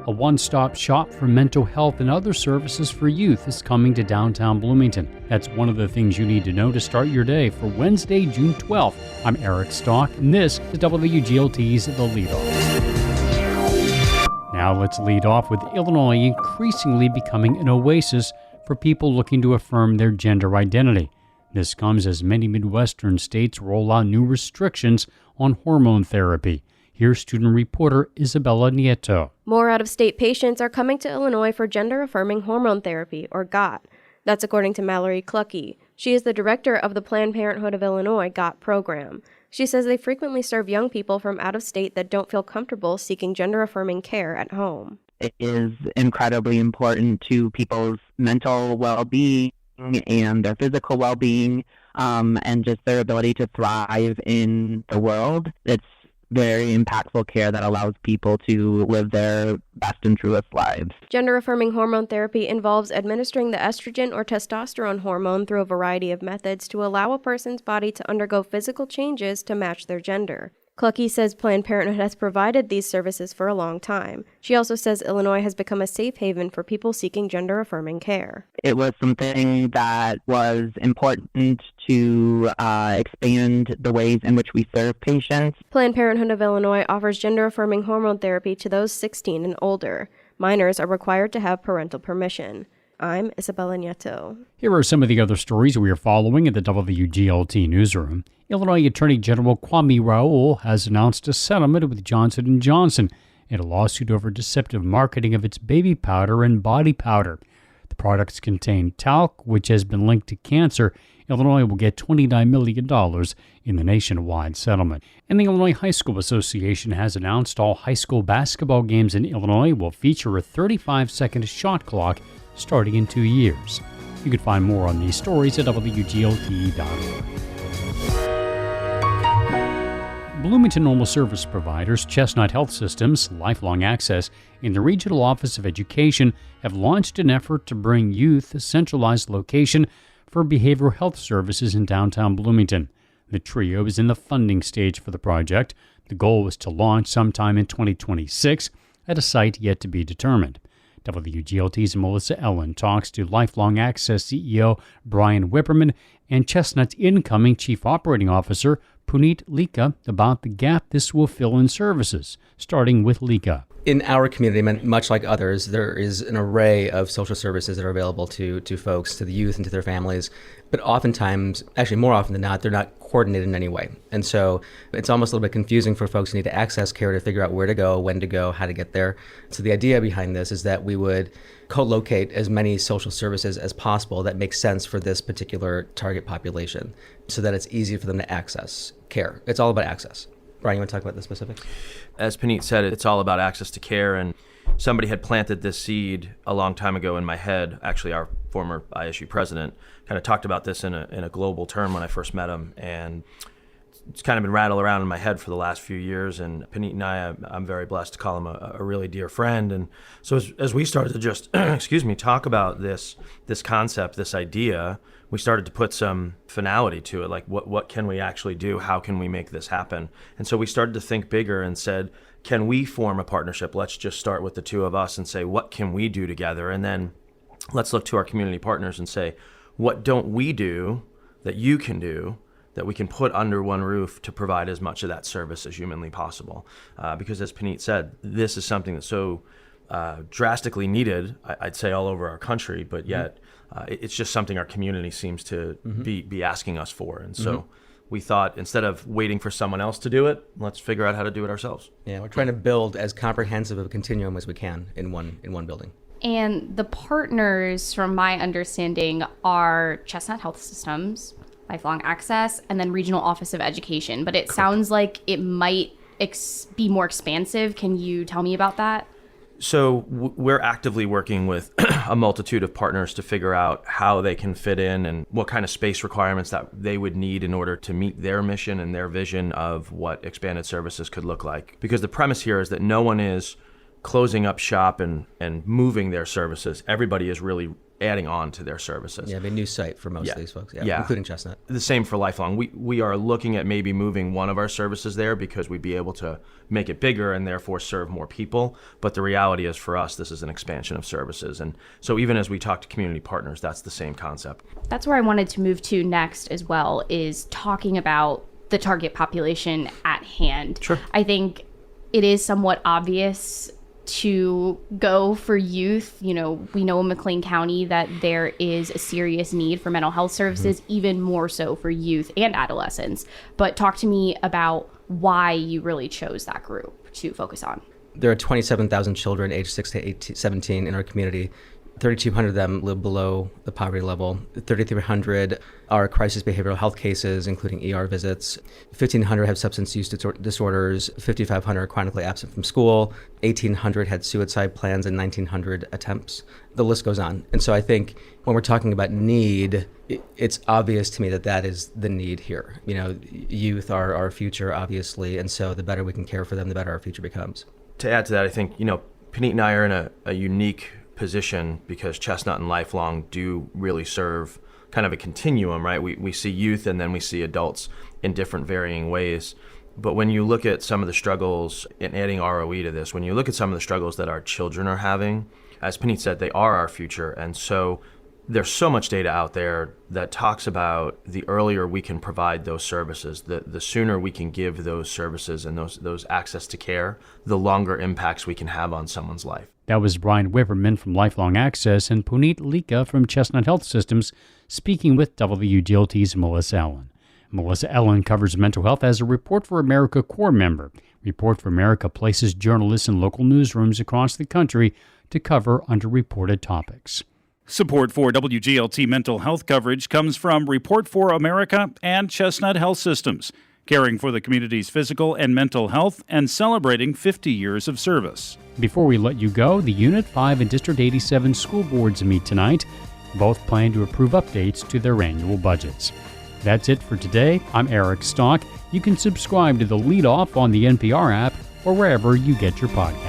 A one-stop shop for mental health and other services for youth is coming to downtown Bloomington. That's one of the things you need to know to start your day for Wednesday, June 12th. I'm Eric Stock, and this is WGLT's The Leadoff. Now let's lead off with Illinois increasingly becoming an oasis for people looking to affirm their gender identity. This comes as many Midwestern states roll out new restrictions on hormone therapy. Here's student reporter Isabella Nieto. More out-of-state patients are coming to Illinois for gender-affirming hormone therapy, or GOT. That's according to Mallory Cluckey. She is the director of the Planned Parenthood of Illinois GOT program. She says they frequently serve young people from out of state that don't feel comfortable seeking gender-affirming care at home. It is incredibly important to people's mental well-being and their physical well-being, and just their ability to thrive in the world. It's very impactful care that allows people to live their best and truest lives. Gender-affirming hormone therapy involves administering the estrogen or testosterone hormone through a variety of methods to allow a person's body to undergo physical changes to match their gender. Cluckey says Planned Parenthood has provided these services for a long time. She also says Illinois has become a safe haven for people seeking gender-affirming care. It was something that was important to expand the ways in which we serve patients. Planned Parenthood of Illinois offers gender-affirming hormone therapy to those 16 and older. Minors are required to have parental permission. I'm Isabella Nieto. Here are some of the other stories we are following at the WGLT newsroom. Illinois Attorney General Kwame Raoul has announced a settlement with Johnson & Johnson in a lawsuit over deceptive marketing of its baby powder and body powder. The products contain talc, which has been linked to cancer. Illinois will get $29 million in the nationwide settlement. And the Illinois High School Association has announced all high school basketball games in Illinois will feature a 35-second shot clock starting in 2 years. You can find more on these stories at WGLT.org. Bloomington Normal Service providers Chestnut Health Systems, Lifelong Access, and the Regional Office of Education have launched an effort to bring youth a centralized location for behavioral health services in downtown Bloomington. The trio is in the funding stage for the project. The goal was to launch sometime in 2026 at a site yet to be determined. WGLT's Melissa Ellen talks to Lifelong Access CEO Brian Whipperman and Chestnut's incoming Chief Operating Officer Puneet Lika about the gap this will fill in services, starting with Lika. In our community, much like others, there is an array of social services that are available to folks, to the youth and to their families. But oftentimes, actually more often than not, they're not coordinated in any way. And so it's almost a little bit confusing for folks who need to access care to figure out where to go, when to go, how to get there. So the idea behind this is that we would co-locate as many social services as possible that make sense for this particular target population so that it's easy for them to access care. It's all about access. Brian, you want to talk about the specifics? As Puneet said, it's all about access to care, and somebody had planted this seed a long time ago in my head. Actually, our former ISU president kind of talked about this in a global term when I first met him, and it's kind of been rattled around in my head for the last few years. And Puneet and I'm very blessed to call him a really dear friend. And so as we started to just, talk about this concept, this idea, we started to put some finality to it, like what can we actually do? How can we make this happen? And so we started to think bigger and said, can we form a partnership? Let's just start with the two of us and say, what can we do together? And then let's look to our community partners and say, what don't we do that you can do that we can put under one roof to provide as much of that service as humanly possible? Because as Puneet said, this is something that's so drastically needed, I'd say all over our country, but yet it's just something our community seems to be asking us for. And so we thought, instead of waiting for someone else to do it, let's figure out how to do it ourselves. Yeah, we're trying to build as comprehensive of a continuum as we can in one building. And the partners, from my understanding, are Chestnut Health Systems, Lifelong Access, and then Regional Office of Education. But it sounds like it might be more expansive. Can you tell me about that? So we're actively working with a multitude of partners to figure out how they can fit in and what kind of space requirements that they would need in order to meet their mission and their vision of what expanded services could look like. Because the premise here is that no one is closing up shop and moving their services. Everybody is really adding on to their services. Yeah, a new site for most of these folks, including Chestnut. The same for Lifelong. We are looking at maybe moving one of our services there because we'd be able to make it bigger and therefore serve more people. But the reality is for us, this is an expansion of services. And so even as we talk to community partners, that's the same concept. That's where I wanted to move to next as well, is talking about the target population at hand. Sure. I think it is somewhat obvious to go for youth. We know in McLean County that there is a serious need for mental health services, even more so for youth and adolescents. But talk to me about why you really chose that group to focus on. There are 27,000 children aged 6 to 17 in our community. 3,200 of them live below the poverty level. 3,300 are crisis behavioral health cases, including ER visits. 1,500 have substance use disorders. 5,500 are chronically absent from school. 1,800 had suicide plans and 1,900 attempts. The list goes on. And so I think when we're talking about need, it's obvious to me that is the need here. Youth are our future, obviously, and so the better we can care for them, the better our future becomes. To add to that, I think, Panit and I are in a unique position because Chestnut and Lifelong do really serve kind of a continuum, right? We see youth and then we see adults in different varying ways. But when you look at some of the struggles, in adding ROE to this, when you look at some of the struggles that our children are having, as Panit said, they are our future. And so there's so much data out there that talks about the earlier we can provide those services, the sooner we can give those services and those access to care, the longer impacts we can have on someone's life. That was Brian Whipperman from Lifelong Access and Puneet Lika from Chestnut Health Systems speaking with WGLT's Melissa Ellen. Melissa Ellen covers mental health as a Report for America Corps member. Report for America places journalists in local newsrooms across the country to cover underreported topics. Support for WGLT mental health coverage comes from Report for America and Chestnut Health Systems, caring for the community's physical and mental health and celebrating 50 years of service. Before we let you go, the Unit 5 and District 87 school boards meet tonight. Both plan to approve updates to their annual budgets. That's it for today. I'm Eric Stock. You can subscribe to the Leadoff on the NPR app or wherever you get your podcasts.